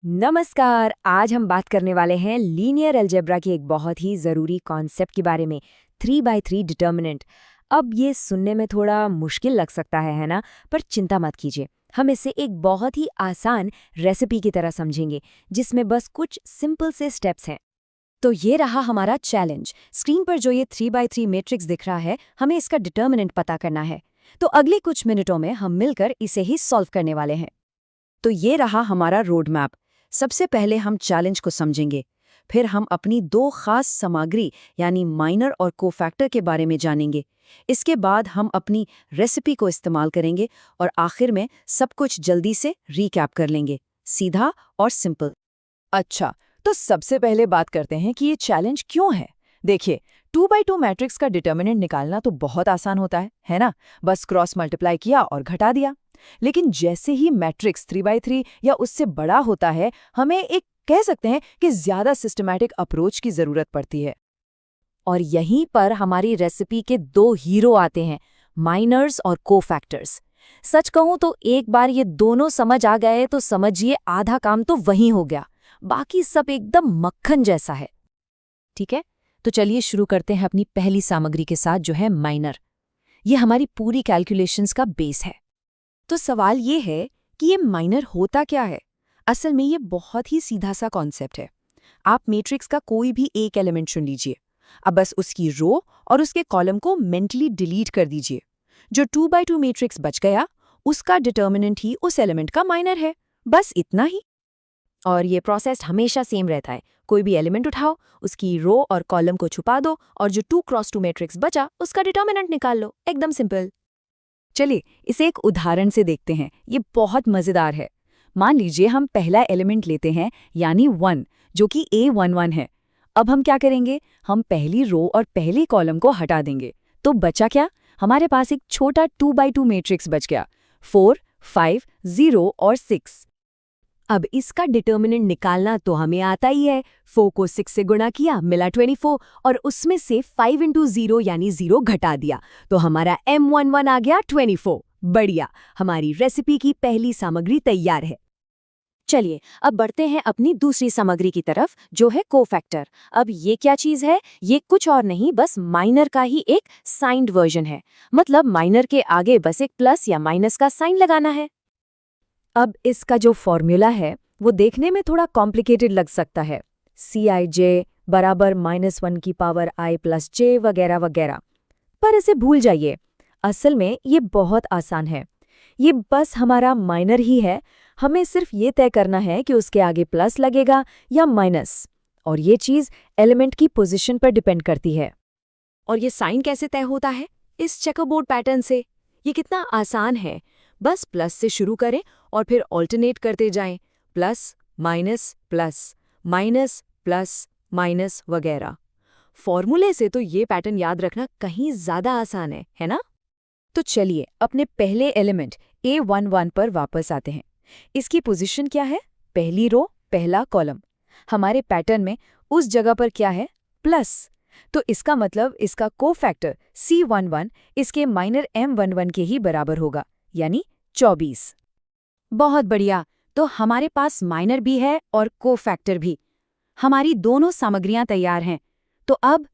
नमस्कार। आज हम बात करने वाले हैं लीनियर अलजेब्रा की एक बहुत ही ज़रूरी कॉन्सेप्ट के बारे में, 3x3 डिटर्मिनेंट। अब ये सुनने में थोड़ा मुश्किल लग सकता है ना? पर चिंता मत कीजिए, हम इसे एक बहुत ही आसान रेसिपी की तरह समझेंगे, जिसमें बस कुछ सिंपल से स्टेप्स हैं। तो ये रहा हमारा चैलेंज। स्क्रीन पर जो ये 3x3 मैट्रिक्स दिख रहा है, हमें इसका डिटर्मिनेंट पता करना है। तो अगले कुछ मिनटों में हम मिलकर इसे ही सॉल्व करने वाले हैं। तो ये रहा हमारा रोड मैप। सबसे पहले हम चैलेंज को समझेंगे, फिर हम अपनी दो खास सामग्री यानी माइनर और कोफैक्टर के बारे में जानेंगे। इसके बाद हम अपनी रेसिपी को इस्तेमाल करेंगे और आखिर में सब कुछ जल्दी से रीकैप कर लेंगे, सीधा और सिंपल। अच्छा, तो सबसे पहले बात करते हैं कि ये चैलेंज क्यों है। देखिए, 2x2 मैट्रिक्स का डिटर्मिनेंट निकालना तो बहुत आसान होता है ना? बस क्रॉस मल्टीप्लाई किया और घटा दिया। लेकिन जैसे ही मैट्रिक्स 3x3 या उससे बड़ा होता है, हमें एक कह सकते हैं कि ज्यादा सिस्टमैटिक अप्रोच की जरूरत पड़ती है। और यहीं पर हमारी रेसिपी के दो हीरो आते हैं, माइनर्स और कोफैक्टर्स। सच कहूं तो एक बार ये दोनों समझ आ गए तो समझिए आधा काम तो वहीं हो गया, बाकी सब एकदम मक्खन जैसा है। ठीक है, तो चलिए शुरू करते हैं अपनी पहली सामग्री के साथ, जो है माइनर। ये हमारी पूरी कैलकुलेशंस का बेस है। तो सवाल ये है कि ये माइनर होता क्या है। असल में ये बहुत ही सीधा सा कॉन्सेप्ट है। आप मैट्रिक्स का कोई भी एक एलिमेंट चुन लीजिए, अब बस उसकी रो और उसके कॉलम को मेंटली डिलीट कर दीजिए। जो 2x2 मैट्रिक्स बच गया, उसका डिटर्मिनेंट ही उस एलिमेंट का माइनर है, बस इतना ही। और ये प्रोसेस हमेशा सेम रहता है। कोई भी एलिमेंट उठाओ, उसकी रो और कॉलम को छुपा दो, और जो 2x2 मैट्रिक्स बचा उसका डिटर्मिनेंट निकाल लो, एकदम सिंपल। चलिए इसे एक उदाहरण से देखते हैं, ये बहुत मजेदार है। मान लीजिए हम पहला एलिमेंट लेते हैं, यानी 1, जो कि A11 है। अब हम क्या करेंगे, हम पहली रो और पहले कॉलम को हटा देंगे। तो बचा क्या, हमारे पास एक छोटा 2x2 मैट्रिक्स बच गया, 4, 5, 0 और 6। अब इसका डिटर्मिनेंट निकालना तो हमें आता ही है। 4 को 6 से गुणा किया, मिला 24, और उसमें से 5 इंटू 0 यानी 0 घटा दिया, तो हमारा M11 आ गया 24। बढ़िया, हमारी रेसिपी की पहली सामग्री तैयार है। चलिए अब बढ़ते हैं अपनी दूसरी सामग्री की तरफ, जो है कोफैक्टर। अब ये क्या चीज़ है, ये कुछ और नहीं, बस माइनर का ही एक साइंड वर्जन है। मतलब माइनर के आगे बस एक प्लस या माइनस का साइन लगाना है। अब इसका जो फॉर्मूला है वो देखने में थोड़ा कॉम्प्लिकेटेड लग सकता है, Cij बराबर -1 की पावर i प्लस j वगैरह वगैरह, पर इसे भूल जाइए। असल में ये बहुत आसान है। ये बस हमारा माइनर ही है, हमें सिर्फ ये तय करना है कि उसके आगे प्लस लगेगा या माइनस, और ये चीज़ एलिमेंट की पोजीशन पर डिपेंड करती है। और ये साइन कैसे तय होता है, इस चेकरबोर्ड पैटर्न से। ये कितना आसान है, बस प्लस से शुरू करें और फिर ऑल्टरनेट करते जाएं, plus minus plus minus plus minus वगैरह। फॉर्मूले से तो ये पैटर्न याद रखना कहीं ज़्यादा आसान है ना? तो चलिए अपने पहले एलिमेंट A11 पर वापस आते हैं। इसकी पोजीशन क्या है, पहली रो पहला कॉलम। हमारे पैटर्न में उस जगह पर क्या है, प्लस। तो इसका मतलब इसका कोफैक्टर C11 इसके माइनर M11 के ही बराबर होगा, यानी 24। बहुत बढ़िया, तो हमारे पास माइनर भी है और कोफैक्टर भी। हमारी दोनों सामग्रियां तैयार हैं। तो अब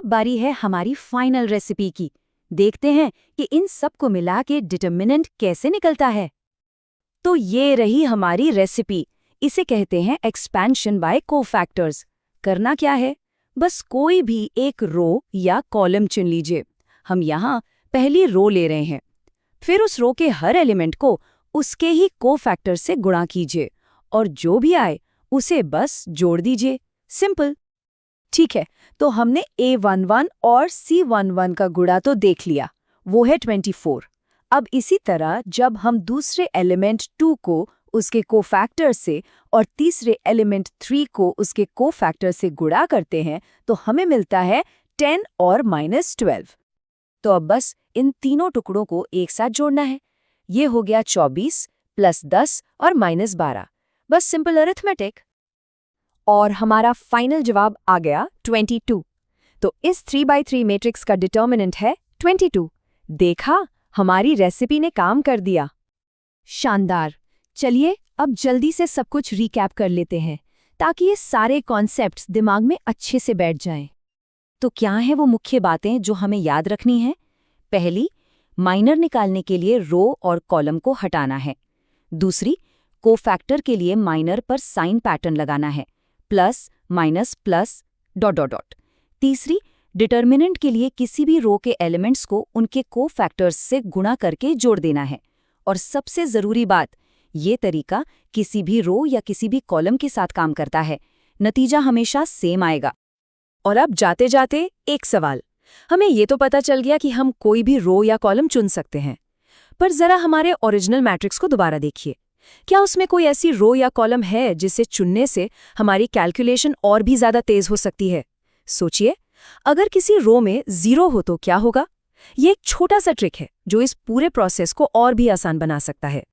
बारी है हमारी फाइनल रेसिपी की। देखते हैं कि इन सब को मिला के डिटर्मिनेंट कैसे निकलता है। तो ये रही हमारी रेसिपी। इसे कहते हैं एक्सपेंशन बाय कोफैक्टर्स। करना क्या है, बस कोई भी एक रो या कॉलम चुन लीजिए। हम यहाँ पहली रो ले रहे हैं, फिर उस रो के हर एलिमेंट को उसके ही कोफैक्टर से गुणा कीजिए, और जो भी आए उसे बस जोड़ दीजिए, सिंपल। ठीक है, तो हमने A11 और C11 का गुणा तो देख लिया, वो है 24। अब इसी तरह जब हम दूसरे एलिमेंट 2 को उसके कोफैक्टर से और तीसरे एलिमेंट 3 को उसके कोफैक्टर से गुणा करते हैं, तो हमें मिलता है 10 और -12। तो अब बस इन तीनों टुकड़ों को एक साथ जोड़ना है। ये हो गया 24 + 10 और -12, बस सिंपल अरिथमेटिक। और हमारा फाइनल जवाब आ गया 22। तो इस 3x3 मैट्रिक्स का डिटर्मिनेंट है 22। देखा, हमारी रेसिपी ने काम कर दिया। शानदार। चलिए अब जल्दी से सब कुछ रिकैप कर लेते हैं ताकि ये सारे कॉन्सेप्ट्स दिमाग में अच्छे से बैठ जाएं। तो क्या हैं वो मुख्य बातें जो हमें याद रखनी हैं? पहली, माइनर निकालने के लिए रो और कॉलम को हटाना है। दूसरी, कोफैक्टर के लिए माइनर पर साइन पैटर्न लगाना है, plus minus plus dot dot dot. तीसरी, डिटर्मिनेंट के लिए किसी भी रो के एलिमेंट्स को उनके कोफैक्टर्स से गुणा करके जोड़ देना है। और सबसे ज़रूरी बात, ये तरीका किसी भी रो या किसी भी कॉलम के साथ काम करता है, नतीजा हमेशा सेम आएगा। और अब जाते जाते एक सवाल, हमें ये तो पता चल गया कि हम कोई भी रो या कॉलम चुन सकते हैं, पर जरा हमारे ओरिजिनल मैट्रिक्स को दोबारा देखिए। क्या उसमें कोई ऐसी रो या कॉलम है जिसे चुनने से हमारी कैलकुलेशन और भी ज्यादा तेज हो सकती है? सोचिए, अगर किसी रो में 0 हो तो क्या होगा? ये एक छोटा सा ट्रिक है जो इस पूरे प्रोसेस को और भी आसान बना सकता है।